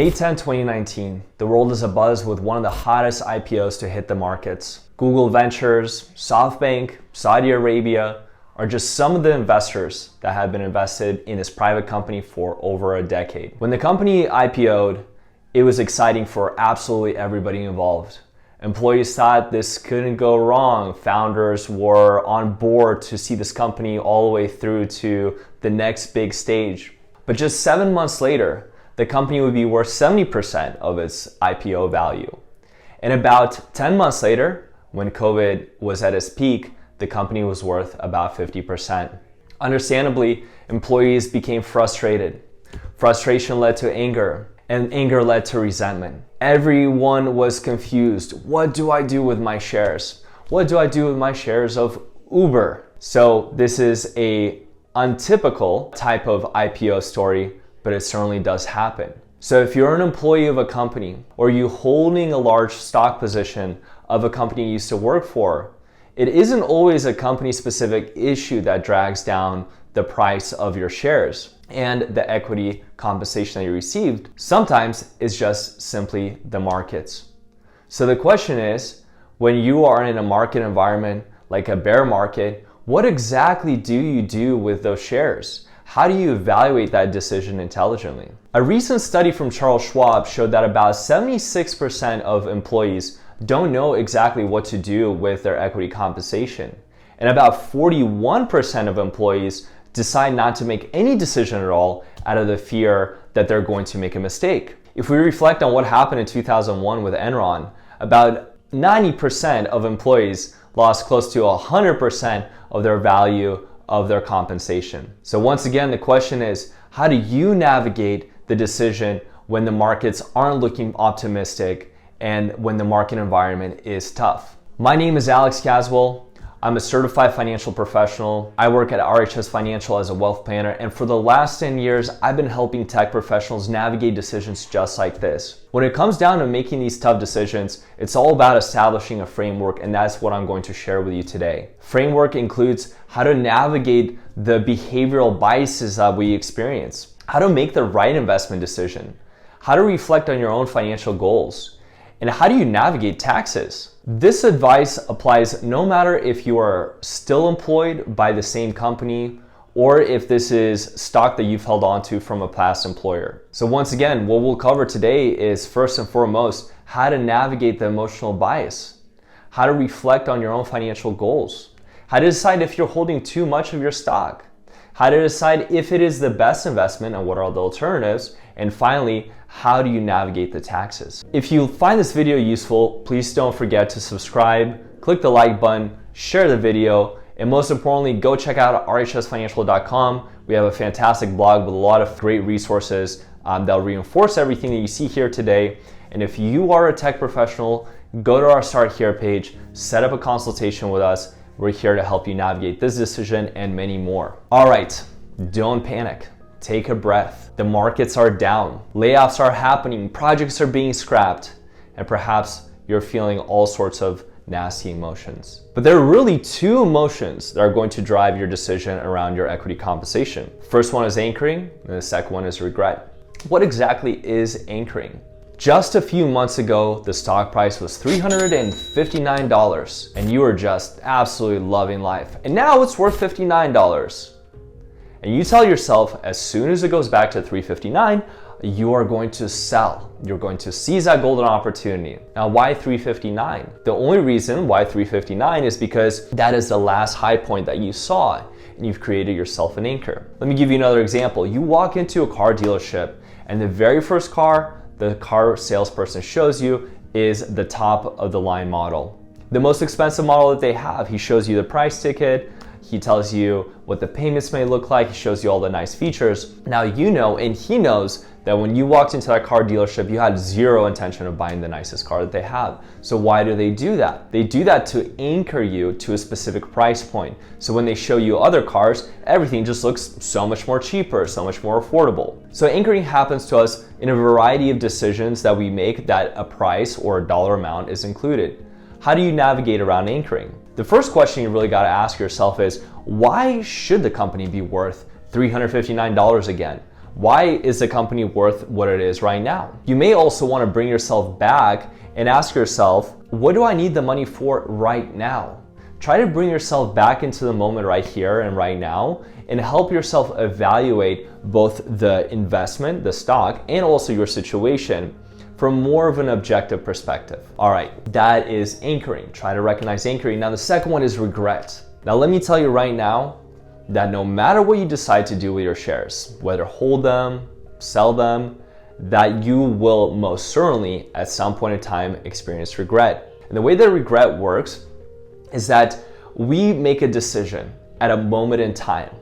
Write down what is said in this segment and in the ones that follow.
May 10, 2019, the world is abuzz with one of the hottest IPOs to hit the markets. Google Ventures, SoftBank, Saudi Arabia are just some of the investors that have been invested in this private company for over a decade. When the company IPO'd, it was exciting for absolutely everybody involved. Employees thought this couldn't go wrong. Founders were on board to see this company all the way through to the next big stage. But just 7 months later, the company would be worth 70% of its IPO value. And about 10 months later, when COVID was at its peak, the company was worth about 50%. Understandably, employees became frustrated. Frustration led to anger, and anger led to resentment. Everyone was confused. What do I do with my shares? What do I do with my shares of Uber? So this is a untypical type of IPO story, but it certainly does happen. So if you're an employee of a company or you holding a large stock position of a company you used to work for, it isn't always a company-specific issue that drags down the price of your shares and the equity compensation that you received. Sometimes it's just simply the markets. So the question is, when you are in a market environment like a bear market, what exactly do you do with those shares? How do you evaluate that decision intelligently? A recent study from Charles Schwab showed that about 76% of employees don't know exactly what to do with their equity compensation. And about 41% of employees decide not to make any decision at all out of the fear that they're going to make a mistake. If we reflect on what happened in 2001 with Enron, about 90% of employees lost close to 100% of their value of their compensation. So once again, the question is, how do you navigate the decision when the markets aren't looking optimistic and when the market environment is tough? My name is Alex Caswell. I'm a certified financial professional. I work at RHS Financial as a wealth planner, and for the last 10 years, I've been helping tech professionals navigate decisions just like this. When it comes down to making these tough decisions, it's all about establishing a framework, and that's what I'm going to share with you today. Framework includes how to navigate the behavioral biases that we experience, how to make the right investment decision, how to reflect on your own financial goals, and how do you navigate taxes? This advice applies no matter if you are still employed by the same company or if this is stock that you've held on to from a past employer. So once again, what we'll cover today is first and foremost, how to navigate the emotional bias, how to reflect on your own financial goals, how to decide if you're holding too much of your stock, how to decide if it is the best investment and what are the alternatives, and finally, how do you navigate the taxes? If you find this video useful, please don't forget to subscribe, click the like button, share the video, and most importantly, go check out rhsfinancial.com. We have a fantastic blog with a lot of great resources that'll reinforce everything that you see here today. And if you are a tech professional, go to our Start Here page, set up a consultation with us. We're here to help you navigate this decision and many more. All right, don't panic. Take a breath. The markets are down. Layoffs are happening. Projects are being scrapped. And perhaps you're feeling all sorts of nasty emotions. But there are really two emotions that are going to drive your decision around your equity compensation. First one is anchoring, and the second one is regret. What exactly is anchoring? Just a few months ago, the stock price was $359, and you were just absolutely loving life. And now it's worth $59. And you tell yourself, as soon as it goes back to $359, you are going to sell. You're going to seize that golden opportunity. Now, why $359? The only reason why $359 is because that is the last high point that you saw, and you've created yourself an anchor. Let me give you another example. You walk into a car dealership, and the very first car the car salesperson shows you is the top of the line model. The most expensive model that they have. He shows you the price ticket. He tells you what the payments may look like. He shows you all the nice features. Now you know, and he knows, that when you walked into that car dealership, you had zero intention of buying the nicest car that they have. So why do they do that? They do that to anchor you to a specific price point. So when they show you other cars, everything just looks so much more cheaper, so much more affordable. So anchoring happens to us in a variety of decisions that we make that a price or a dollar amount is included. How do you navigate around anchoring? The first question you really got to ask yourself is, why should the company be worth $359 again? Why is the company worth what it is right now? You may also want to bring yourself back and ask yourself, what do I need the money for right now? Try to bring yourself back into the moment right here and right now and help yourself evaluate both the investment, the stock, and also your situation from more of an objective perspective. All right, that is anchoring. Try to recognize anchoring. Now, the second one is regret. Now, let me tell you right now that no matter what you decide to do with your shares, whether hold them, sell them, that you will most certainly at some point in time experience regret. And the way that regret works is that we make a decision at a moment in time.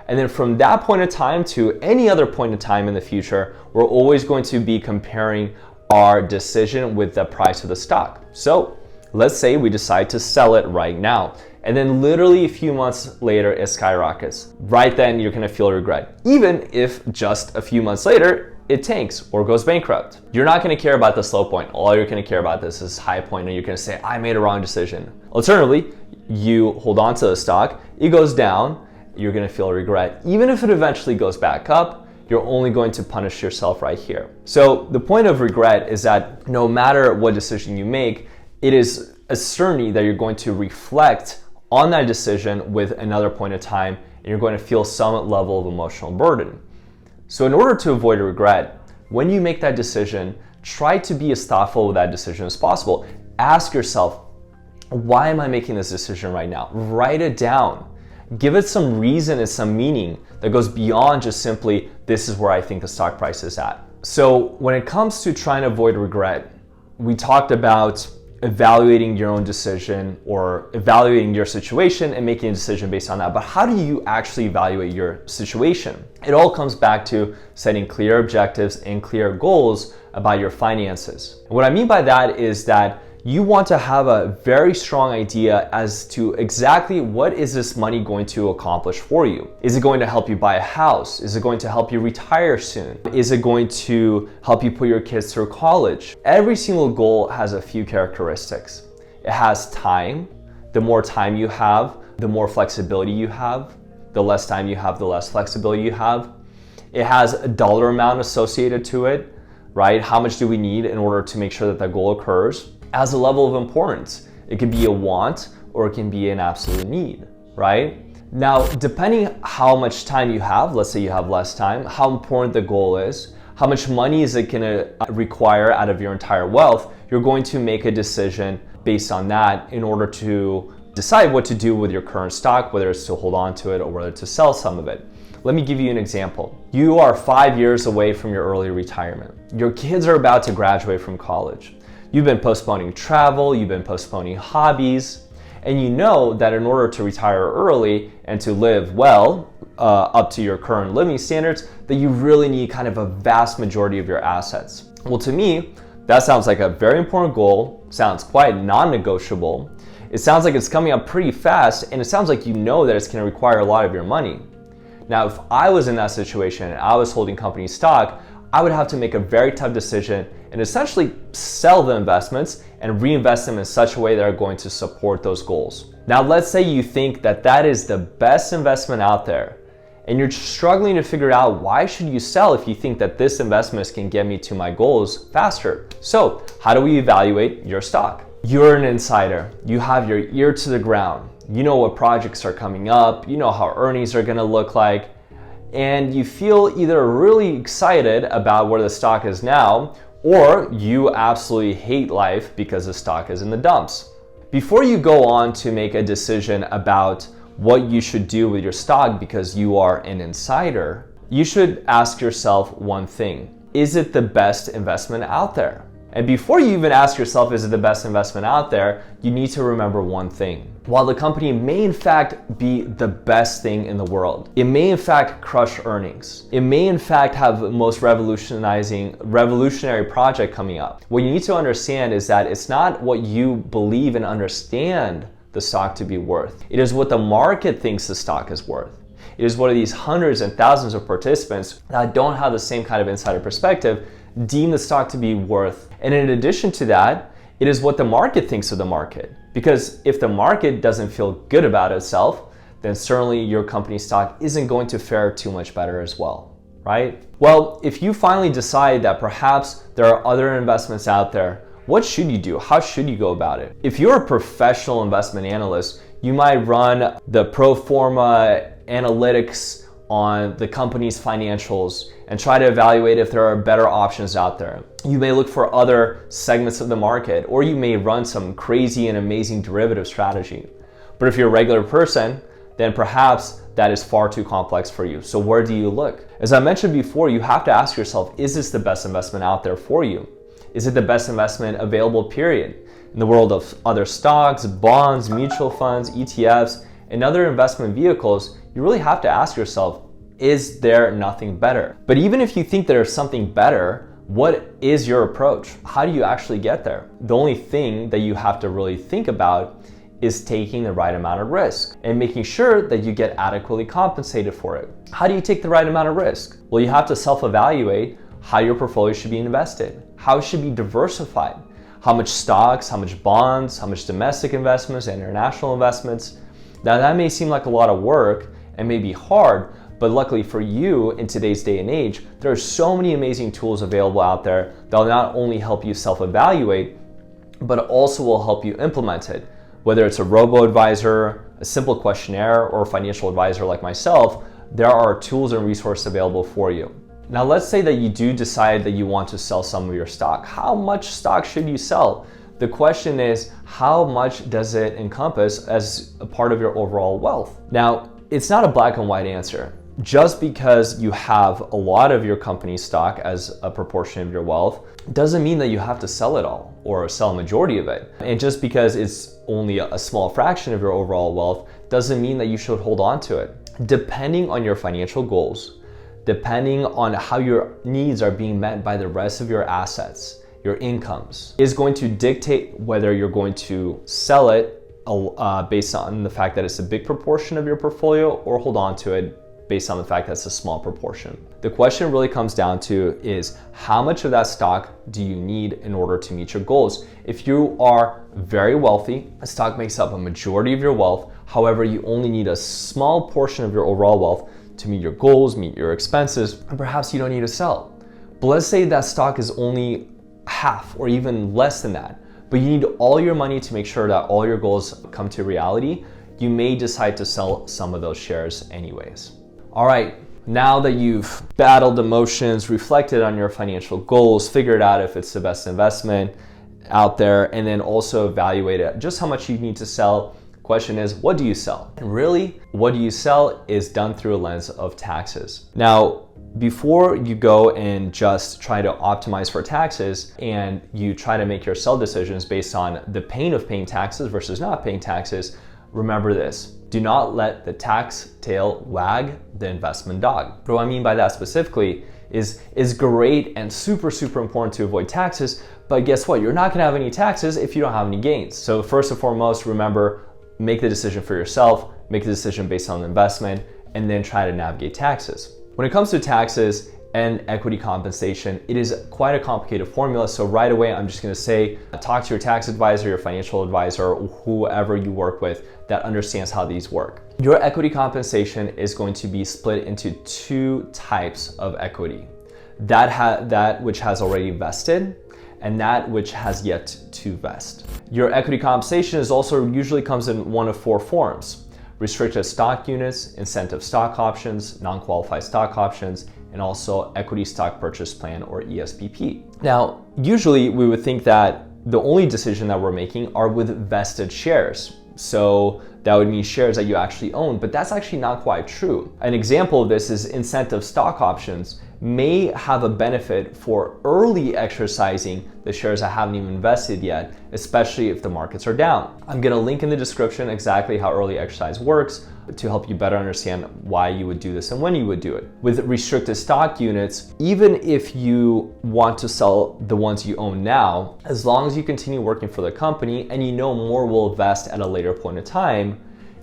And then from that point in time to any other point in time in the future, we're always going to be comparing our decision with the price of the stock. So let's say we decide to sell it right now, and then literally a few months later it skyrockets. Right then you're gonna feel regret, even if just a few months later it tanks or goes bankrupt. You're not gonna care about the low point. All you're gonna care about this is high point, and you're gonna say, I made a wrong decision. Alternatively, you hold on to the stock, it goes down, you're gonna feel regret. Even if it eventually goes back up, you're only going to punish yourself right here. So the point of regret is that no matter what decision you make, it is a certainty that you're going to reflect on that decision with another point of time, and you're going to feel some level of emotional burden. So in order to avoid regret, when you make that decision, try to be as thoughtful with that decision as possible. Ask yourself, why am I making this decision right now? Write it down. Give it some reason and some meaning that goes beyond just simply, this is where I think the stock price is at. So when it comes to trying to avoid regret, we talked about evaluating your own decision or evaluating your situation and making a decision based on that. But how do you actually evaluate your situation? It all comes back to setting clear objectives and clear goals about your finances. And what I mean by that is that you want to have a very strong idea as to exactly what is this money going to accomplish for you. Is it going to help you buy a house? Is it going to help you retire soon? Is it going to help you put your kids through college? Every single goal has a few characteristics. It has time. The more time you have, the more flexibility you have. The less time you have, the less flexibility you have. It has a dollar amount associated to it, right? How much do we need in order to make sure that that goal occurs? As a level of importance. It can be a want or it can be an absolute need, right? Now, depending how much time you have, let's say you have less time, how important the goal is, how much money is it gonna require out of your entire wealth, you're going to make a decision based on that in order to decide what to do with your current stock, whether it's to hold on to it or whether to sell some of it. Let me give you an example. You are 5 years away from your early retirement. Your kids are about to graduate from college. You've been postponing travel, you've been postponing hobbies, and you know that in order to retire early and to live well, up to your current living standards, that you really need kind of a vast majority of your assets. Well, to me, that sounds like a very important goal, sounds quite non-negotiable. It sounds like it's coming up pretty fast, and it sounds like you know that it's gonna require a lot of your money. Now, if I was in that situation and I was holding company stock, I would have to make a very tough decision and essentially sell the investments and reinvest them in such a way that are going to support those goals. Now, let's say you think that that is the best investment out there and you're struggling to figure out why should you sell if you think that this investment can get me to my goals faster. So how do we evaluate your stock? You're an insider. You have your ear to the ground. You know what projects are coming up. You know how earnings are gonna look like. And you feel either really excited about where the stock is now, or you absolutely hate life because the stock is in the dumps. Before you go on to make a decision about what you should do with your stock because you are an insider, you should ask yourself one thing. Is it the best investment out there? And before you even ask yourself, is it the best investment out there, you need to remember one thing. While the company may in fact be the best thing in the world, it may in fact crush earnings. It may in fact have the most revolutionary project coming up. What you need to understand is that it's not what you believe and understand the stock to be worth. It is what the market thinks the stock is worth. It is what these hundreds and thousands of participants that don't have the same kind of insider perspective deem the stock to be worth. And in addition to that, it is what the market thinks of the market. Because if the market doesn't feel good about itself, then certainly your company stock isn't going to fare too much better as well, right? Well, if you finally decide that perhaps there are other investments out there, what should you do? How should you go about it? If you're a professional investment analyst, you might run the pro forma analytics on the company's financials and try to evaluate if there are better options out there. You may look for other segments of the market, or you may run some crazy and amazing derivative strategy. But if you're a regular person, then perhaps that is far too complex for you. So where do you look? As I mentioned before, you have to ask yourself, is this the best investment out there for you? Is it the best investment available, period? In the world of other stocks, bonds, mutual funds, ETFs, and other investment vehicles, you really have to ask yourself, is there nothing better? But even if you think there's something better, what is your approach? How do you actually get there? The only thing that you have to really think about is taking the right amount of risk and making sure that you get adequately compensated for it. How do you take the right amount of risk? Well, you have to self-evaluate how your portfolio should be invested, how it should be diversified, how much stocks, how much bonds, how much domestic investments, international investments. Now that may seem like a lot of work and may be hard, but luckily for you in today's day and age, there are so many amazing tools available out there that will not only help you self-evaluate, but also will help you implement it. Whether it's a robo-advisor, a simple questionnaire, or a financial advisor like myself, there are tools and resources available for you. Now let's say that you do decide that you want to sell some of your stock. How much stock should you sell? The question is, how much does it encompass as a part of your overall wealth? Now, it's not a black and white answer. Just because you have a lot of your company's stock as a proportion of your wealth doesn't mean that you have to sell it all or sell a majority of it. And just because it's only a small fraction of your overall wealth doesn't mean that you should hold on to it. Depending on your financial goals, depending on how your needs are being met by the rest of your assets, your incomes, is going to dictate whether you're going to sell it based on the fact that it's a big proportion of your portfolio or hold on to it based on the fact that it's a small proportion. The question really comes down to is how much of that stock do you need in order to meet your goals? If you are very wealthy, a stock makes up a majority of your wealth. However, you only need a small portion of your overall wealth to meet your goals, meet your expenses, and perhaps you don't need to sell. But let's say that stock is only half or even less than that, but you need all your money to make sure that all your goals come to reality. You may decide to sell some of those shares anyways. All right, now that you've battled emotions, reflected on your financial goals, figured out if it's the best investment out there, and then also evaluated just how much you need to sell, the question is, what do you sell? And really, what do you sell is done through a lens of taxes. Now, before you go and just try to optimize for taxes and you try to make your sell decisions based on the pain of paying taxes versus not paying taxes, remember this. Do not let the tax tail wag the investment dog. What I mean by that specifically is it's great and super important to avoid taxes, but guess what? You're not gonna have any taxes if you don't have any gains. So first and foremost, remember, make the decision for yourself, make the decision based on the investment, and then try to navigate taxes. When it comes to taxes and equity compensation, it is quite a complicated formula. So right away, I'm just gonna say, talk to your tax advisor, your financial advisor, or whoever you work with that understands how these work. Your equity compensation is going to be split into two types of equity. That which has already vested and that which has yet to vest. Your equity compensation is also usually comes in one of four forms: restricted stock units, incentive stock options, non-qualified stock options, and also equity stock purchase plan, or ESPP. Now, usually we would think that the only decision that we're making are with vested shares. So that would mean shares that you actually own, but that's actually not quite true. An example of this is incentive stock options may have a benefit for early exercising the shares that haven't even invested yet, especially if the markets are down. I'm gonna link in the description exactly how early exercise works to help you better understand why you would do this and when you would do it. With restricted stock units, even if you want to sell the ones you own now, as long as you continue working for the company and you know more will vest at a later point in time,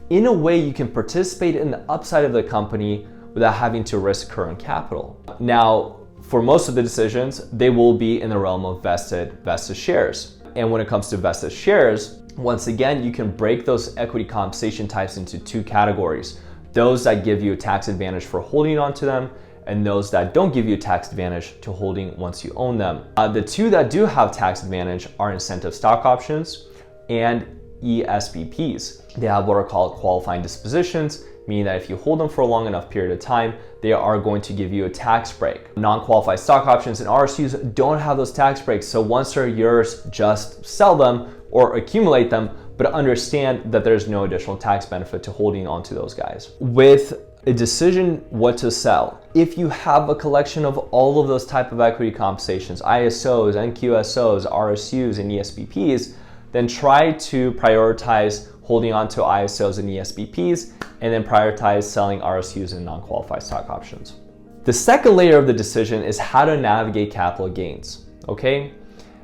in a way you can participate in the upside of the company without having to risk current capital. Now, for most of the decisions, they will be in the realm of vested shares. And when it comes to vested shares, once again, you can break those equity compensation types into two categories: those that give you a tax advantage for holding on to them, and those that don't give you a tax advantage to holding once you own them. The two that do have tax advantage are incentive stock options and ESPPs. They have what are called qualifying dispositions, meaning that if you hold them for a long enough period of time, they are going to give you a tax break. Non-qualified stock options and RSUs don't have those tax breaks, so once they're yours, just sell them or accumulate them, but understand that there's no additional tax benefit to holding onto those guys. With a decision what to sell, if you have a collection of all of those type of equity compensations, ISOs, NQSOs, RSUs, and ESPPs, then try to prioritize holding on to ISOs and ESPPs, and then prioritize selling RSUs and non-qualified stock options. The second layer of the decision is how to navigate capital gains, okay?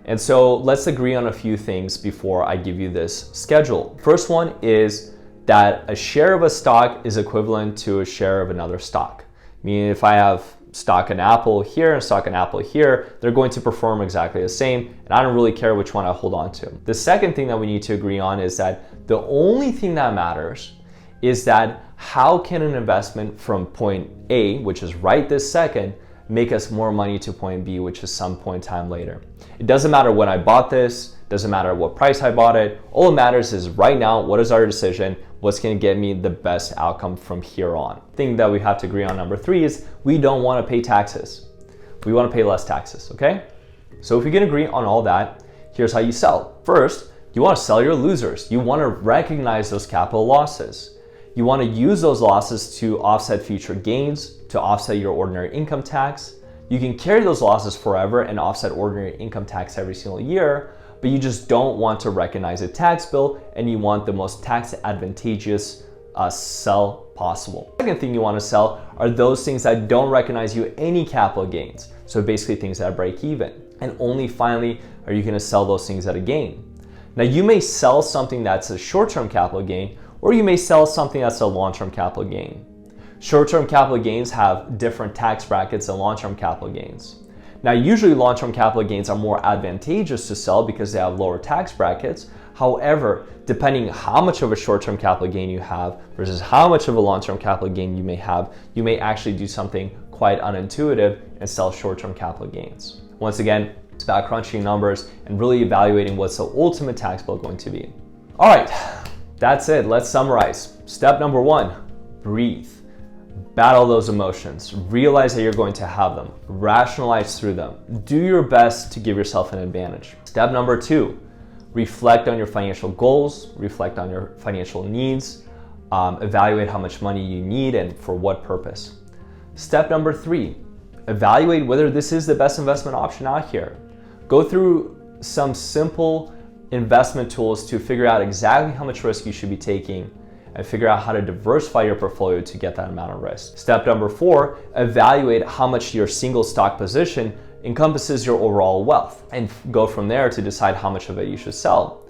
And so let's agree on a few things before I give you this schedule. First one is that a share of a stock is equivalent to a share of another stock. Meaning if I have stock in Apple here and stock in Apple here, they're going to perform exactly the same, and I don't really care which one I hold on to. The second thing that we need to agree on is that the only thing that matters is that how can an investment from point A, which is right this second, make us more money to point B, which is some point in time later. It doesn't matter when I bought this, doesn't matter what price I bought it. All that matters is right now, what is our decision? What's gonna get me the best outcome from here on? The thing that we have to agree on, number 3, is we don't wanna pay taxes. We wanna pay less taxes, okay? So if we can agree on all that, here's how you sell. First, you wanna sell your losers. You wanna recognize those capital losses. You wanna use those losses to offset future gains, to offset your ordinary income tax. You can carry those losses forever and offset ordinary income tax every single year, but you just don't want to recognize a tax bill, and you want the most tax advantageous sell possible. The second thing you want to sell are those things that don't recognize you any capital gains. So basically things that break even. And only finally are you going to sell those things at a gain. Now you may sell something that's a short-term capital gain, or you may sell something that's a long-term capital gain. Short-term capital gains have different tax brackets than long-term capital gains. Now, usually long-term capital gains are more advantageous to sell because they have lower tax brackets. However, depending how much of a short-term capital gain you have versus how much of a long-term capital gain you may have, you may actually do something quite unintuitive and sell short-term capital gains. Once again, it's about crunching numbers and really evaluating what's the ultimate tax bill going to be. All right, that's it. Let's summarize. Step number 1, breathe. Battle those emotions, realize that you're going to have them, rationalize through them, do your best to give yourself an advantage. Step number 2, reflect on your financial goals, reflect on your financial needs, evaluate how much money you need and for what purpose. Step number 3, evaluate whether this is the best investment option out here. Go through some simple investment tools to figure out exactly how much risk you should be taking and figure out how to diversify your portfolio to get that amount of risk. Step number 4, evaluate how much your single stock position encompasses your overall wealth and go from there to decide how much of it you should sell.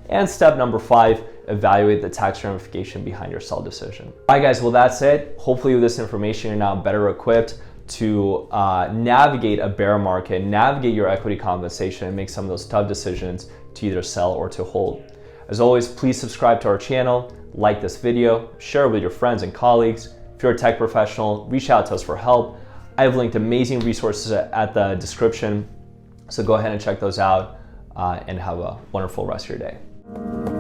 And step number 5, evaluate the tax ramification behind your sell decision. All right guys, well that's it. Hopefully with this information you're now better equipped to navigate a bear market, navigate your equity compensation and make some of those tough decisions to either sell or to hold. As always, please subscribe to our channel, like this video, share it with your friends and colleagues. If you're a tech professional, reach out to us for help. I have linked amazing resources at the description, so go ahead and check those out and have a wonderful rest of your day.